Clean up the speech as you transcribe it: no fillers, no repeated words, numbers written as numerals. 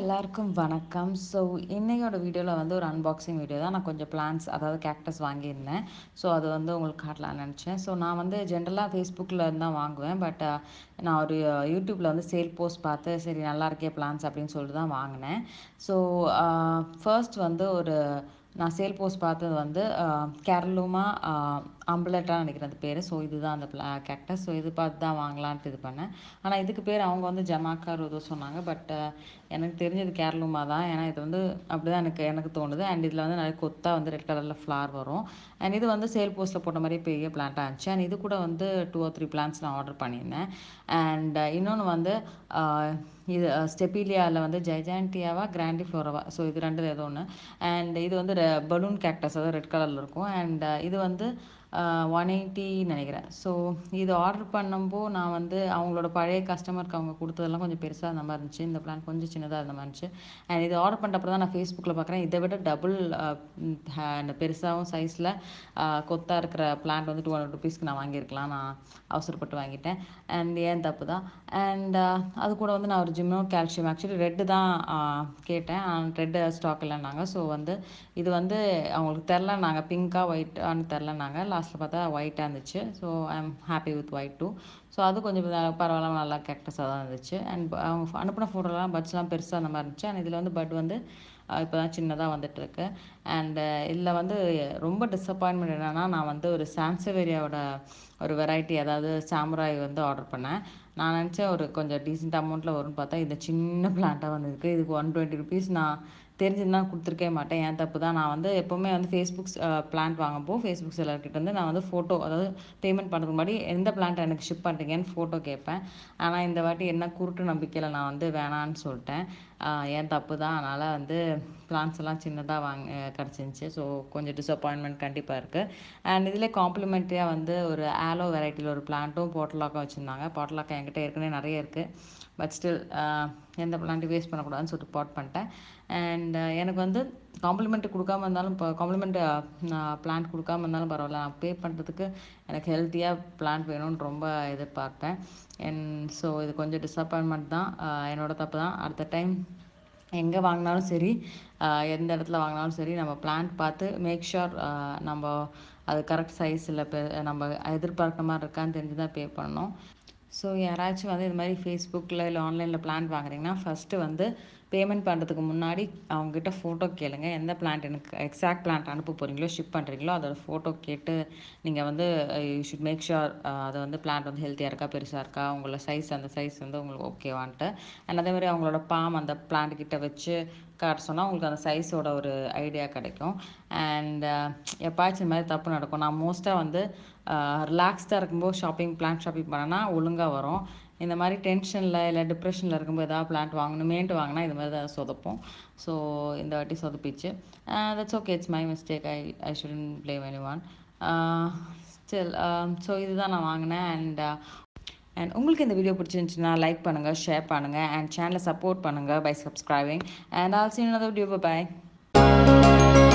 எல்லாருக்கும் வணக்கம். ஸோ இன்னையோட வீடியோவில் வந்து ஒரு அன்பாக்சிங் வீடியோ தான். நான் கொஞ்சம் பிளான்ஸ் அதாவது கேக்டஸ் வாங்கியிருந்தேன். ஸோ அது வந்து உங்களுக்கு காட்டலாம்னு நினச்சேன். ஸோ நான் வந்து ஜென்ரலாக ஃபேஸ்புக்கில் இருந்து தான் வாங்குவேன். பட் நான் ஒரு யூடியூப்பில் வந்து சேல் போஸ்ட் பார்த்து சரி நல்லா இருக்கே பிளான்ஸ் அப்படின்னு சொல்லிட்டு தான் வாங்கினேன். ஸோ ஃபர்ஸ்ட் வந்து நான் சேல் போஸ்ட் பார்த்தது வந்து கேரளூமா அம்பலட்டான்னு நினைக்கிறேன் அது பேர். ஸோ இதுதான் அந்த கேக்டஸ். ஸோ இது பார்த்து தான் வாங்கலான்ட்டு இது பண்ணேன். ஆனால் இதுக்கு பேர் அவங்க வந்து ஜமாக்கார் ஏதோ சொன்னாங்க. பட் எனக்கு தெரிஞ்சது கேரளூமா தான். ஏன்னா இது வந்து அப்படி தான் எனக்கு தோணுது. அண்ட் இதில் வந்து நிறைய கொத்தாக வந்து ரெட் கலரில் ஃப்ளார் வரும். அண்ட் இது வந்து சேல் போஸ்ட்டில் போட்ட மாதிரி பெரிய பிளான்ட்டாக இருந்துச்சு. அண்ட் இது கூட வந்து 2 or 3 பிளான்ஸ் நான் ஆர்டர் பண்ணியிருந்தேன். அண்ட் இன்னொன்று வந்து இது ஸ்டெபீலியாவில் வந்து ஜைஜான்டியாவா கிராண்டிஃப்ளோரவா, ஸோ இது ரெண்டு ஏதோ ஒன்று. அண்ட் இது வந்து பலூன் கேக்டஸ், அதாவது ரெட் கலரில் இருக்கும். அண்ட் இது வந்து 180 நினைக்கிறேன். ஸோ இது ஆர்டர் பண்ணும்போது நான் வந்து அவங்களோட பழைய கஸ்டமருக்கு அவங்க கொடுத்ததெல்லாம் கொஞ்சம் பெருசாக அந்த மாதிரி இருந்துச்சு. இந்த பிளான் கொஞ்சம் சின்னதாக இருந்த மாதிரி இருந்துச்சு. அண்ட் இது ஆர்டர் பண்ணுறப்ப தான் நான் ஃபேஸ்புக்கில் பார்க்குறேன் இதை விட டபுள் பெருசாகவும் சைஸில் கொத்தாக இருக்கிற பிளான்ட் வந்து 200 ருபீஸ்க்கு நான் வாங்கியிருக்கலாம். நான் அவசரப்பட்டு வாங்கிட்டேன். அண்ட் ஏன் தப்பு தான். அண்ட் அது கூட வந்து நான் ஒரு ஜிம்னோ கால்சியம் ஆக்சுவலி ரெட்டு தான் கேட்டேன். Red stock இல்லைன்னாங்க. ஸோ வந்து இது வந்து அவங்களுக்கு தெரில, நாங்கள் பிங்காக ஒயிட்டான்னு தெரிலனாங்க. லாஸ்ட்டில் பார்த்தா ஒயிட்டாக இருந்துச்சு. So I am happy with white too. So அது கொஞ்சம் பரவாயில்ல, நல்லா கேக்டஸாக தான் இருந்துச்சு. அண்ட் அவங்க அனுப்பின ஃபோட்டோலாம் பட்ஸ்லாம் பெருசாக அந்த மாதிரி இருந்துச்சு. அண்ட் இதில் வந்து பட் வந்து இப்போ தான் சின்னதாக வந்துட்டுருக்கு. அண்டு இதில் வந்து ரொம்ப டிசப்பாயின்மெண்ட் என்னென்னா, நான் வந்து ஒரு சான்சவேரியாவோட ஒரு வெரைட்டி, அதாவது சாமுராய் வந்து ஆர்டர் பண்ணேன். நான் நினச்சேன் ஒரு கொஞ்சம் டீசென்ட் அமௌண்ட்டில் வரும்னு பார்த்தா இந்த சின்ன பிளான்ட்டாக வந்துருக்கு. இதுக்கு 120 ருபீஸ் நான் தெரிஞ்சுருந்தா கொடுத்துருக்கவே மாட்டேன். ஏன் தப்பு தான். நான் வந்து எப்போவுமே வந்து ஃபேஸ்புக் பிளான்ட் வாங்கும்போ ஃபேஸ்புக் செல்லர்கிட்ட வந்து நான் வந்து ஃபோட்டோ, அதாவது பேமெண்ட் பண்ணுறதுக்கு முன்னாடி எந்த பிளான்ட் எனக்கு ஷிப் பண்ணுறீங்கன்னு ஃபோட்டோ கேட்பேன். ஆனால் இந்த வாட்டி என்ன குருட்டு நம்பிக்கையில் நான் வந்து வேணான்னு சொல்லிட்டேன். ஏன் தப்பு தான். அதனால் வந்து பிளான்ஸ் எல்லாம் சின்னதாக கிடச்சிருந்துச்சி. ஸோ கொஞ்சம் டிசப்பாயின்மெண்ட் கண்டிப்பாக இருக்குது. அண்ட் இதில் காம்ப்ளிமெண்ட்ரியாக வந்து ஒரு ஆலோ வெரைட்டியில் ஒரு பிளான்ட்டும் பாட்டிலாக்கும் வச்சுருந்தாங்க. பாட்டிலாக்கா என்கிட்ட ஏற்கனவே நிறைய இருக்குது. பட் ஸ்டில் எந்த பிளான்ட்டும் வேஸ்ட் பண்ணக்கூடாதுன்னு சொல்லிட்டு பாட் பண்ணிட்டேன். அண்ட் எனக்கு வந்து காம்ப்ளிமெண்ட் கொடுக்காம இருந்தாலும் இப்போ காம்ப்ளிமெண்ட் பிளான்ட் கொடுக்காம இருந்தாலும் பரவாயில்ல, நான் பே பண்ணுறதுக்கு எனக்கு ஹெல்த்தியாக பிளான்ட் வேணும்னு ரொம்ப எதிர்பார்ப்பேன். அண்ட் ஸோ இது கொஞ்சம் டிசப்பாயின்மெண்ட் தான். என்னோட தப்பு தான். அடுத்த டைம் எங்கே வாங்கினாலும் சரி, எந்த இடத்துல வாங்கினாலும் சரி, நம்ம பிளான்ட் பார்த்து மேக் ஷுர் நம்ம அது கரெக்ட் சைஸில் நம்ம எதிர்பார்க்குற மாதிரி இருக்கான்னு தெரிஞ்சு தான் பே பண்ணணும். ஸோ யாராச்சும் வந்து இது மாதிரி ஃபேஸ்புக்கில் இல்லை ஆன்லைனில் பிளான்ட் வாங்குறீங்கன்னா ஃபஸ்ட்டு வந்து பேமெண்ட் பண்ணுறதுக்கு முன்னாடி அவங்ககிட்ட ஃபோட்டோ கேளுங்க. எந்த பிளான்ட் எனக்கு எக்ஸாக்ட் பிளான்ட் அனுப்ப போகிறீங்களோ, ஷிப் பண்ணுறீங்களோ அதோட ஃபோட்டோ கேட்டு நீங்கள் வந்து யூ ஷுட் மேக் ஷுர் அது வந்து பிளான்ட் வந்து ஹெல்த்தியாக இருக்கா, பெருசாக இருக்கா, உங்களோட சைஸ் அந்த சைஸ் வந்து உங்களுக்கு ஓகேவான்ட்டு. அண்ட் அதே மாதிரி அவங்களோட பாம் அந்த பிளான்ட் கிட்ட வச்சு காட்ட சொன்னால் உங்களுக்கு அந்த சைஸோட ஒரு ஐடியா கிடைக்கும். அண்ட் எப்பாச்சும் இந்த மாதிரி தப்பு நடக்கும். நான் மோஸ்ட்டாக வந்து ரிலாக்ஸ்டாக இருக்கும்போது பிளான்ட் ஷாப்பிங் பண்ணேன்னா ஒழுங்காக வரும். இந்த மாதிரி டென்ஷனில் இல்லை டிப்ரெஷனில் இருக்கும்போது எதாவது பிளான்ட் வாங்கணுமேன்ட்டு வாங்கினா இது மாதிரி தான் சொதப்போம். ஸோ இந்த வாட்டி சொதப்பிச்சு. That's okay, it's my mistake. I shouldn't blame anyone. Still so இதுதான் நான் வாங்கினேன். அண்ட் உங்களுக்கு இந்த வீடியோ பிடிச்சிருந்துச்சுன்னா லைக் பண்ணுங்கள், ஷேர் பண்ணுங்கள், அண்ட் சேனலை சப்போர்ட் பண்ணுங்கள் by subscribing. And also another video. Bye.